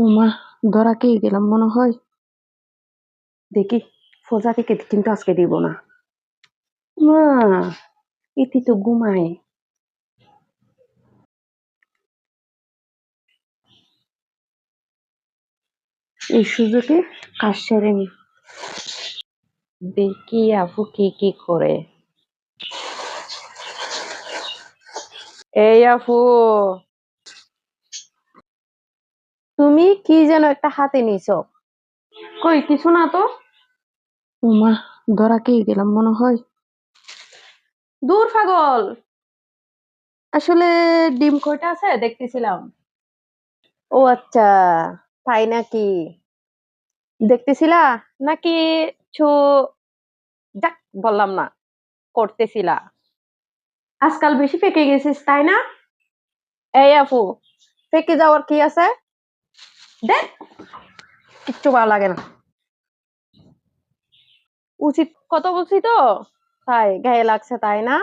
ওমা, ধরা খেয়ে গেলাম মনে হয়। দেখি, ফোজাকে কিন্তু আজকে দিব না। মা, ইতি তো ঘুমায়। এই সুযোগে কাজ সেরে নি। দেখি আপু কি করে। এই আপু, তুমি কি যেন একটা হাতে নিছো। কই, কিছু না তো। ওমা, ধরা খেয়ে গেলাম মনে হয়। দূর পাগল, আসলে ডিম কয়টা আছে দেখতেছিলাম। ও আচ্ছা, তাই নাকি? দেখতেছিলা নাকি? ছু, যাক, বললাম না, করতেছিলা। আজকাল বেশি পেকে গেছিস তাই না? এই আপু, পেকে যাওয়ার কি আছে? দেখ, কিচ্ছু ভালো লাগে না। উচিত কত বলছি তো, তাই গায়ে লাগছে তাই না?